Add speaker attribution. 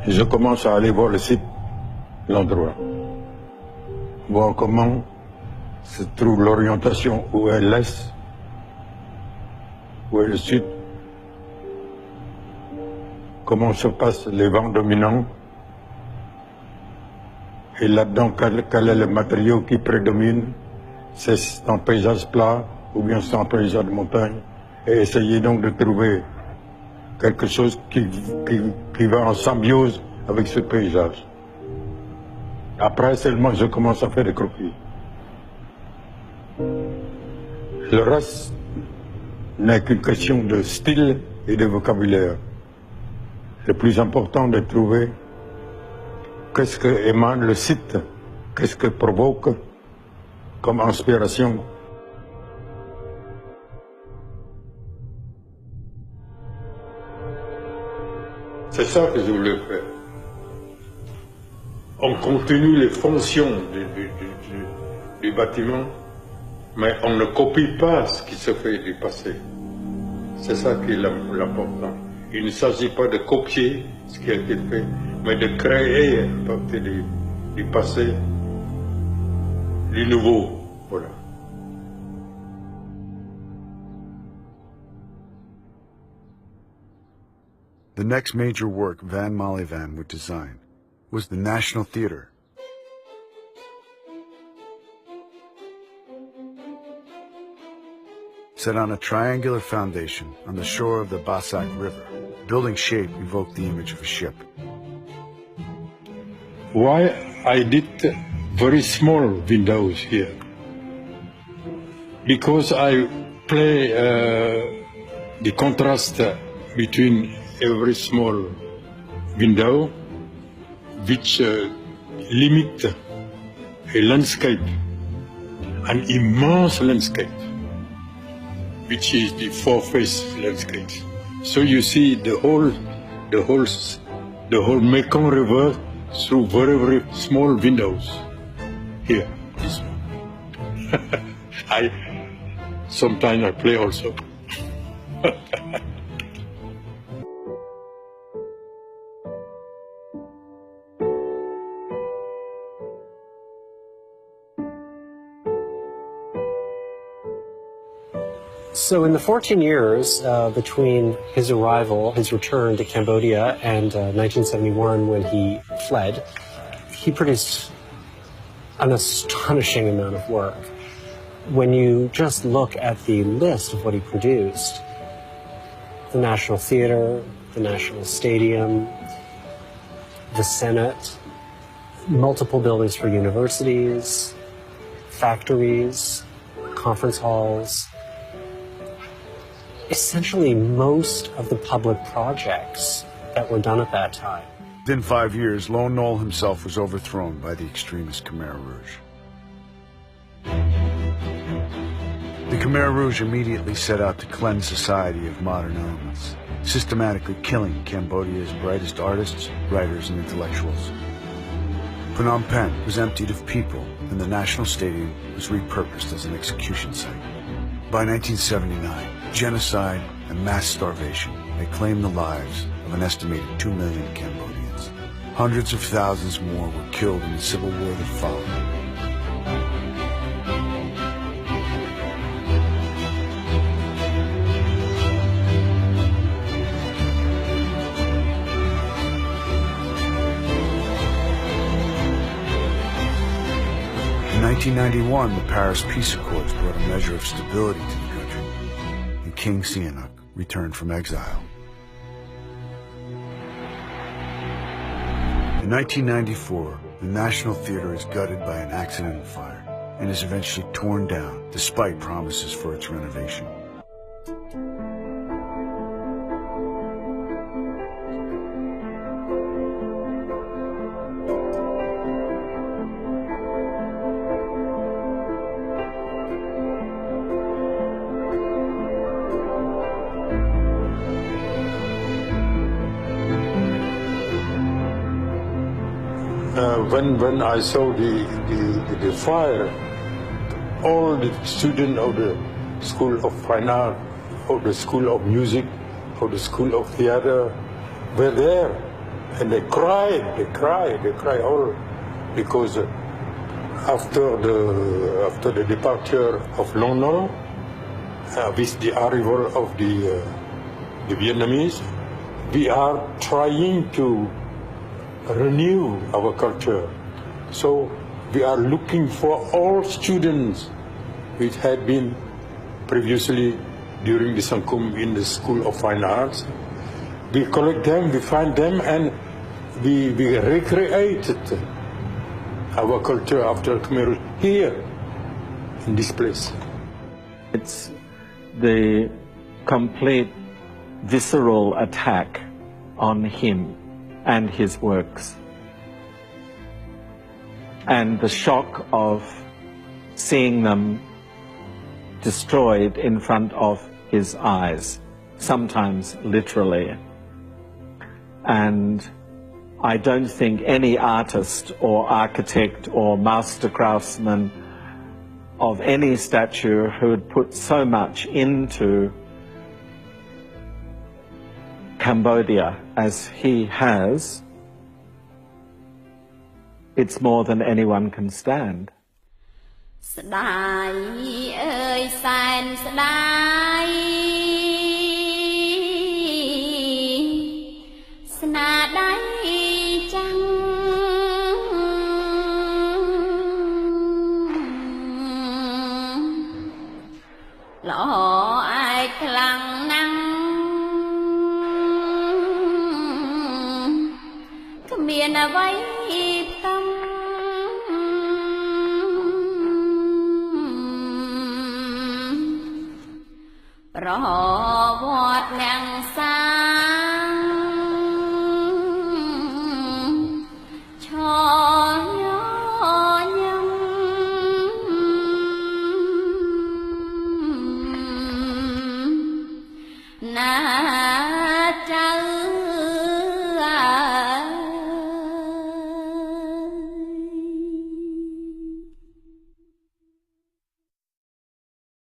Speaker 1: Je commence à aller voir le site, l'endroit, voir comment se trouve l'orientation, où est l'est, où est le sud, comment se passent les vents dominants, et là-dedans, quel est le matériau qui prédomine, c'est un paysage plat ou bien c'est un paysage de montagne, et essayer donc de trouver quelque chose qui va en symbiose avec ce paysage. Après seulement, je commence à faire des croquis. Le reste n'est qu'une question de style et de vocabulaire. Le plus important est de trouver qu'est-ce que émane le site, qu'est-ce que provoque comme inspiration. C'est ça que je voulais faire. On continue les fonctions du bâtiment, mais on ne copie pas ce qui se fait du passé. C'est ça qui est l'important. Il ne s'agit pas de copier ce qui a été fait, mais de créer à partir du passé du nouveau. Voilà.
Speaker 2: The next major work Van Malivan would design was the National Theatre. Set on a triangular foundation on the shore of the Basak River, building shape evoked the image of a ship.
Speaker 1: Why I did very small windows here? Because I play the contrast between every small window, which limit a landscape, an immense landscape, which is the four-face landscape. So you see the whole Mekong River through very, very small windows. Here, this one. Sometimes I play also.
Speaker 3: So in the 14 years between his arrival, his return to Cambodia, and 1971 when he fled, he produced an astonishing amount of work. When you just look at the list of what he produced, the National Theatre, the National Stadium, the Senate, multiple buildings for universities, factories, conference halls, essentially most of the public projects that were done at that time.
Speaker 2: Within 5 years, Lone Nol himself was overthrown by the extremist Khmer Rouge. The Khmer Rouge immediately set out to cleanse society of modern elements, systematically killing Cambodia's brightest artists, writers, and intellectuals. Phnom Penh was emptied of people, and the National Stadium was repurposed as an execution site. By 1979, genocide and mass starvation had claimed the lives of an estimated 2 million Cambodians. Hundreds of thousands more were killed in the civil war that followed. In 1991, the Paris Peace Accords brought a measure of stability to the country, and King Sihanouk returned from exile. In 1994, the National Theatre is gutted by an accidental fire and is eventually torn down despite promises for its renovation.
Speaker 1: When I saw the fire, all the students of the school of fine art, or the school of music, or the school of theater were there. And they cried all, because after the departure of London, with the arrival of the Vietnamese, we are trying to renew our culture. So we are looking for all students which had been previously during the Sangkum in the School of Fine Arts. We collect them, we find them, and we recreated our culture after Khmer here, in this place.
Speaker 4: It's the complete visceral attack on him and his works, and the shock of seeing them destroyed in front of his eyes, sometimes literally. And I don't think any artist or architect or master craftsman of any stature who had put so much into Cambodia as he has, it's more than anyone can stand.
Speaker 5: ស្ដាយអើយសែនស្ដាយស្នាដៃចាំងល្អឯកខ្លាំងណាស់គ្មានអ្វីផ្ទំ ប្រវត្តិអ្នកសា